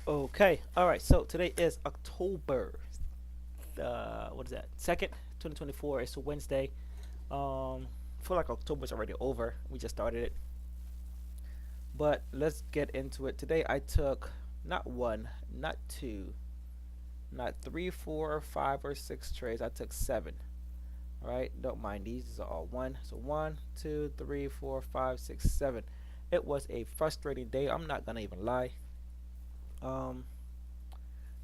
Okay, all right. So today is October. What is that? Second, 2024. It's a Wednesday. I feel like October's already over. We just started it, but let's get into it. Today I took not one, not two, not three, four, five, or six trades. I took seven. All right, don't mind these. These are all one. So one, two, three, four, five, six, seven. It was a frustrating day. I'm not gonna even lie. Um,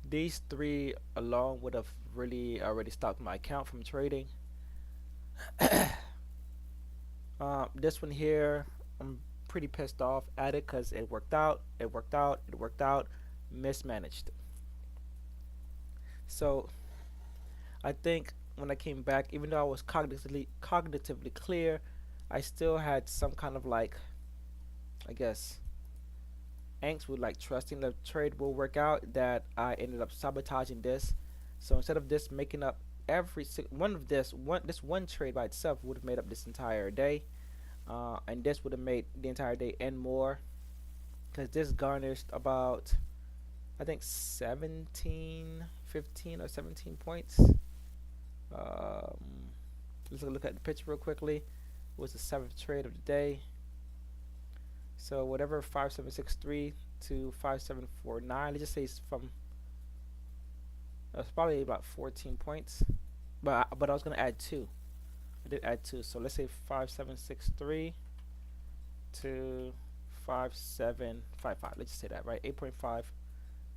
These three alone would have really already stopped my account from trading. This one here, I'm pretty pissed off at it because it worked out, it worked out, it worked out, mismanaged. So I think when I came back, even though I was cognitively clear, I still had some kind of like, I guess, angst with like trusting the trade will work out, that I ended up sabotaging this. So instead of this making up one of this one trade by itself would have made up this entire day, and this would have made the entire day and more, because this garnished about, I think, 17, 15, or 17 points. Um, let's look at the picture real quickly. It was the seventh trade of the day. So whatever 5763 to 5749, let's just say it's from, it's probably about 14 points. But I was gonna add two. I did add two. So let's say 5763 to 5755. Let's just say that, right? 8.5,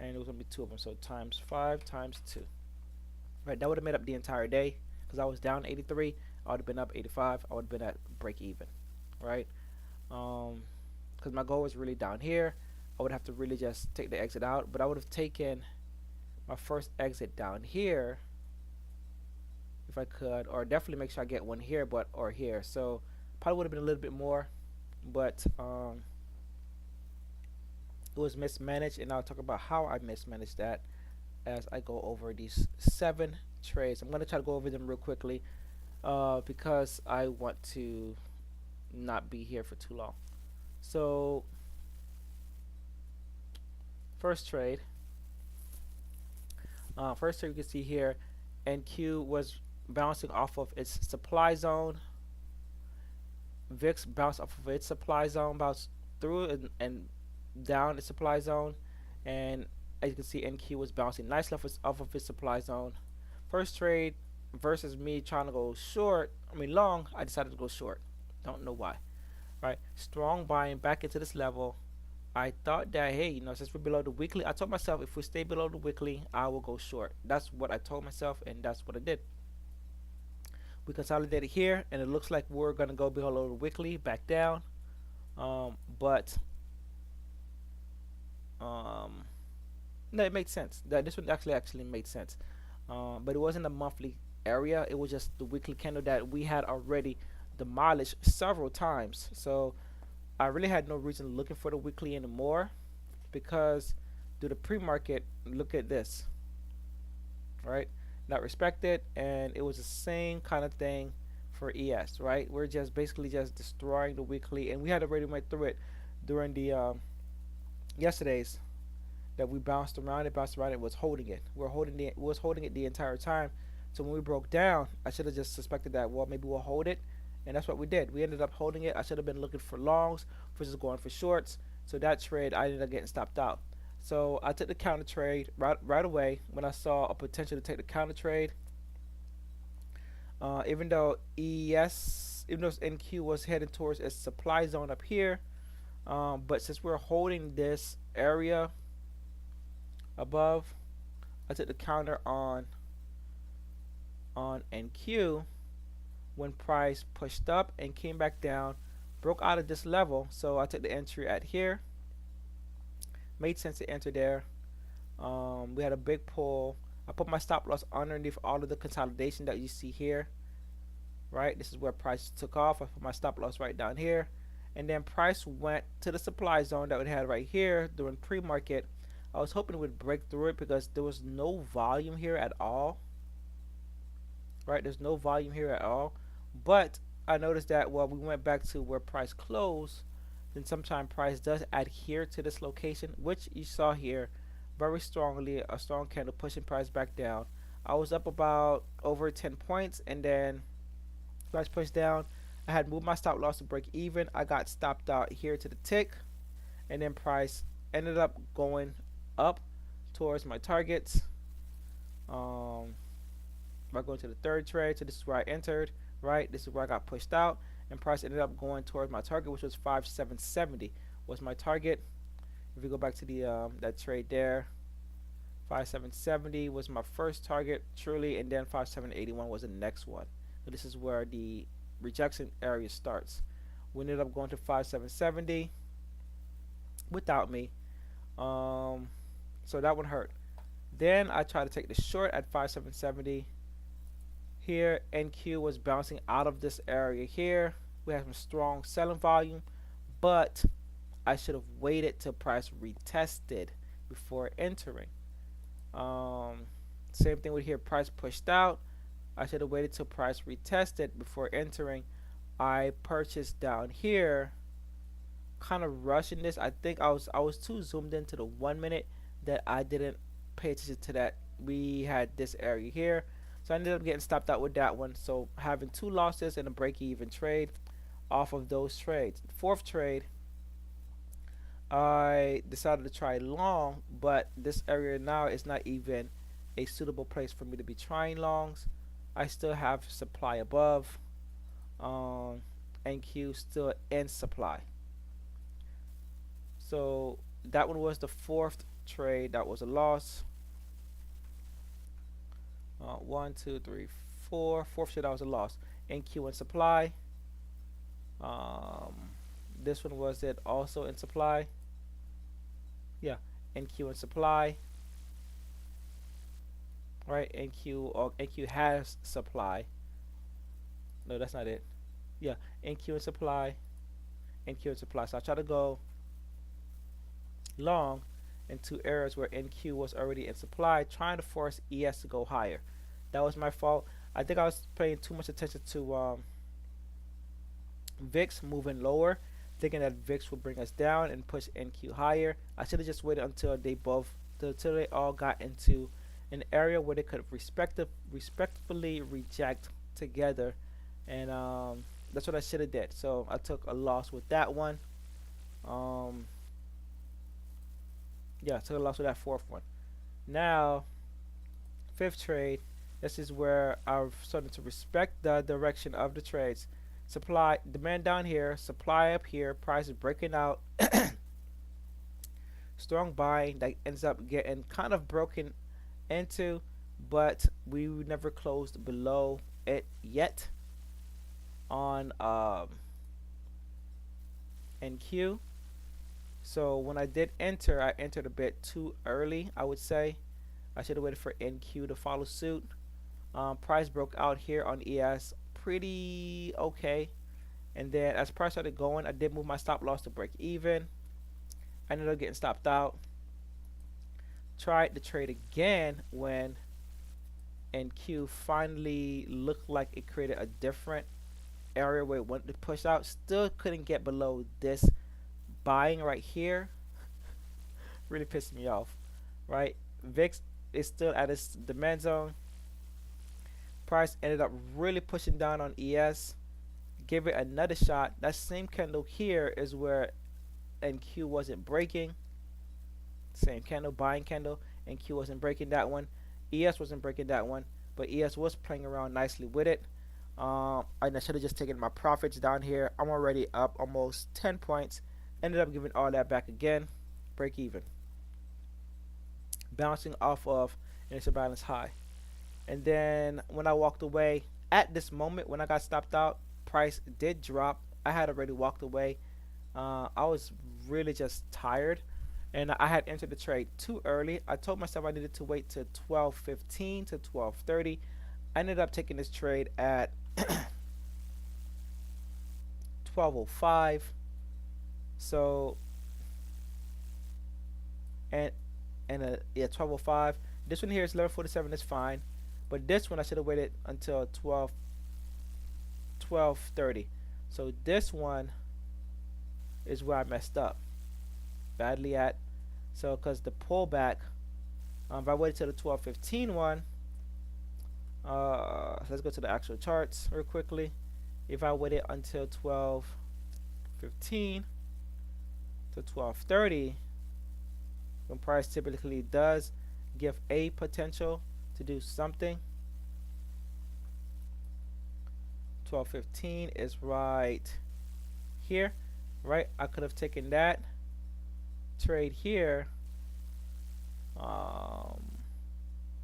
and it was gonna be two of them. So times five times two. Right, that would have made up the entire day because I was down 83. I would have been up 85. I would have been at break even, right? Um, because my goal was really down here. I would have to really just take the exit out, but I would have taken my first exit down here if I could, or definitely make sure I get one here, but or here. So probably would have been a little bit more, but it was mismanaged, and I'll talk about how I mismanaged that as I go over these seven trades. I'm gonna try to go over them real quickly, because I want to not be here for too long. So first trade, first trade you can see here, NQ was bouncing off of its supply zone. VIX bounced off of its supply zone, bounced through and down its supply zone, and as you can see, NQ was bouncing nicely off of its supply zone. First trade versus me trying to go short, I mean long, I decided to go short. Don't know why. Right? Strong buying back into this level. I thought that, hey, since we're below the weekly, I told myself if we stay below the weekly, I will go short. That's what I told myself, and that's what I did. We consolidated here, and it looks like we're gonna go below the weekly, back down. But um, no, it made sense. That this one actually made sense. But it wasn't a monthly area. It was just the weekly candle that we had already demolished several times. So I really had no reason looking for the weekly anymore, because do the pre-market, look at this, right? Not respected, and it was the same kind of thing for ES, right? We're just basically just destroying the weekly, and we had already went through it during the yesterday's, that we bounced around, it was holding it. Was holding it the entire time. So when we broke down, I should have just suspected that, well, maybe we'll hold it, and that's what we did. We ended up holding it. I should have been looking for longs versus going for shorts. So that trade, I ended up getting stopped out. So I took the counter trade right away when I saw a potential to take the counter trade. Even though NQ was heading towards its supply zone up here, but since we're holding this area above, I took the counter on NQ when price pushed up and came back down, broke out of this level. So I took the entry at here. Made sense to enter there. We had a big pull. I put my stop loss underneath all of the consolidation that you see here. Right, this is where price took off. I put my stop loss right down here, and then price went to the supply zone that we had right here during pre-market. I was hoping it would break through it because there was no volume here at all. Right, there's no volume here at all. But I noticed that, well, we went back to where price closed. Then sometime price does adhere to this location, which you saw here very strongly, a strong candle pushing price back down. I was up about over 10 points, and then price pushed down. I had moved my stop loss to break even. I got stopped out here to the tick, and then price ended up going up towards my targets. Um, by going to the third trade, so this is where I entered. Right, this is where I got pushed out, and price ended up going towards my target, which was 5770 was my target. If you go back to the that trade there, 5770 was my first target, truly, and then 5781 was the next one. So this is where the rejection area starts. We ended up going to 5770 without me. So that one hurt. Then I tried to take the short at 5770. Here, NQ was bouncing out of this area here. We have some strong selling volume, but I should have waited till price retested before entering. Um, Same thing with here, price pushed out. I should have waited till price retested before entering. I purchased down here, kind of rushing this. I think I was too zoomed into the 1 minute that I didn't pay attention to that. We had this area here, so I ended up getting stopped out with that one. So having two losses and a break-even trade off of those trades. Fourth trade, I decided to try long, but this area now is not even a suitable place for me to be trying longs. I still have supply above, um, NQ still in supply. So that one was the fourth trade. That was a loss. One, two, three, four. Fourth trade, that was a loss. NQ in supply. Um, this one was it also in supply. Yeah, NQ in supply. Right, NQ or NQ has supply. No, that's not it. Yeah, NQ in supply. NQ in supply. So I try to go long into areas where NQ was already in supply, trying to force ES to go higher. That was my fault. I think I was paying too much attention to VIX moving lower, thinking that VIX would bring us down and push NQ higher. I should have just waited until until they all got into an area where they could respectfully reject together, and that's what I should have did. So I took a loss with that one. Um, yeah, I took a loss with that fourth one. Now, fifth trade. This is where I've started to respect the direction of the trades. Supply, demand down here, supply up here, price is breaking out. Strong buying that ends up getting kind of broken into, but we never closed below it yet on NQ. So when I did enter, I entered a bit too early, I would say. I should have waited for NQ to follow suit. Price broke out here on ES pretty okay. And then as price started going, I did move my stop loss to break even. I ended up getting stopped out. Tried the trade again when NQ finally looked like it created a different area where it wanted to push out. Still couldn't get below this buying right here. Really pissed me off, right? VIX is still at its demand zone. Price ended up really pushing down on ES. Gave it another shot. That same candle here is where NQ wasn't breaking. Same candle, buying candle. NQ wasn't breaking that one. ES wasn't breaking that one, but ES was playing around nicely with it. And I should have just taken my profits down here. I'm already up almost 10 points. Ended up giving all that back again. Break even. Bouncing off of an initial balance high. And then when I walked away, at this moment when I got stopped out, price did drop. I had already walked away. I was really just tired, and I had entered the trade too early. I told myself I needed to wait to 12:15 to 12:30. I ended up taking this trade at 12:05. So and yeah, 12:05. This one here is 11:47. That's fine, but this one I should have waited until 12:30. So this one is where I messed up badly at. So because the pullback If I waited till the 12:15 one, let's go to the actual charts real quickly. If I waited until 12:15 to 12:30, when price typically does give a potential to do something, 12:15 is right here, right? I could have taken that trade here.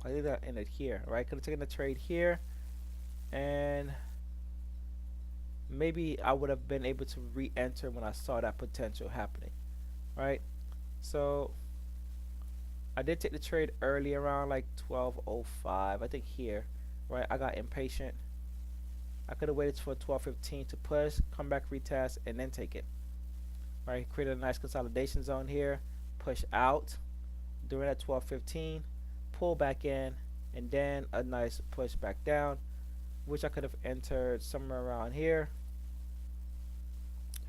I did that ended here, right? Could have taken the trade here, and maybe I would have been able to re-enter when I saw that potential happening, right? So I did take the trade early around like 12:05, I think here, right? I got impatient. I could have waited for 12:15 to push, come back, retest, and then take it. Right, created a nice consolidation zone here, push out during that 12:15, pull back in, and then a nice push back down, which I could have entered somewhere around here,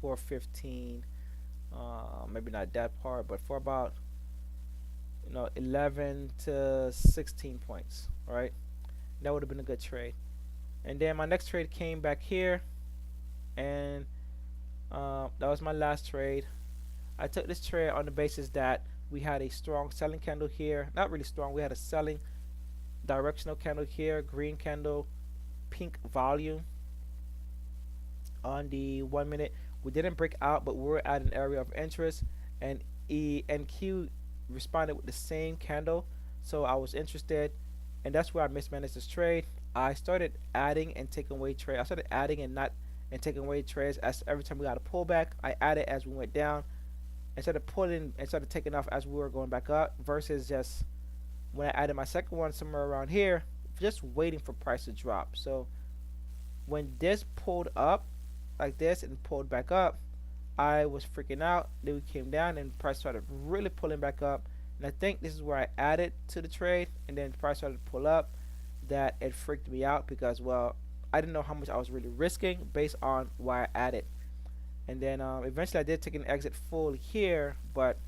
4:15. Maybe not that part, but for about 11 to 16 points. All right, that would have been a good trade. And then my next trade came back here, and that was my last trade. I took this trade on the basis that we had a strong selling candle here. Not really strong. We had a selling directional candle here, green candle, pink volume on the 1 minute. We didn't break out, but we were at an area of interest, and E and Q responded with the same candle, so I was interested, and that's where I mismanaged this trade. I started adding and taking away trade. I started adding and not and taking away trades as every time we got a pullback. I added as we went down, and started pulling and started taking off as we were going back up. Versus just when I added my second one somewhere around here, just waiting for price to drop. So when this pulled up like this and pulled back up, I was freaking out. Then we came down and price started really pulling back up. And I think this is where I added to the trade, and then the price started to pull up. That it freaked me out because, well, I didn't know how much I was really risking based on why I added. And then eventually I did take an exit full here, but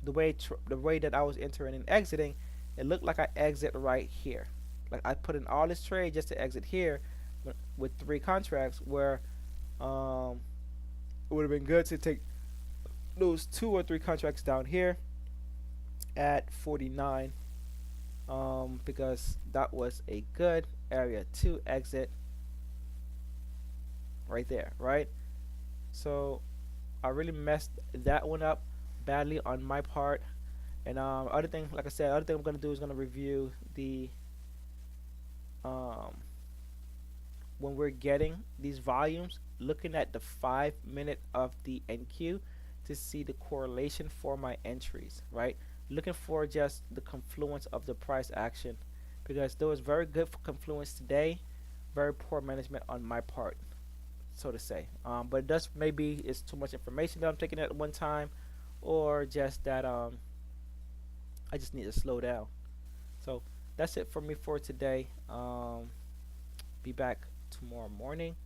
the way that I was entering and exiting, it looked like I exit right here. Like I put in all this trade just to exit here with 3 contracts, where it would have been good to take those 2 or 3 contracts down here at 49, because that was a good area to exit right there, right? So I really messed that one up badly on my part. And other thing, like I said, other thing I'm gonna do is gonna review the um, when we're getting these volumes, looking at the 5 minute of the NQ to see the correlation for my entries, right? Looking for just the confluence of the price action, because there was very good confluence today, very poor management on my part, so to say. But it does, maybe it's too much information that I'm taking at one time, or just that I just need to slow down. So that's it for me for today. Be back tomorrow morning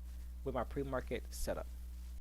with my pre-market setup.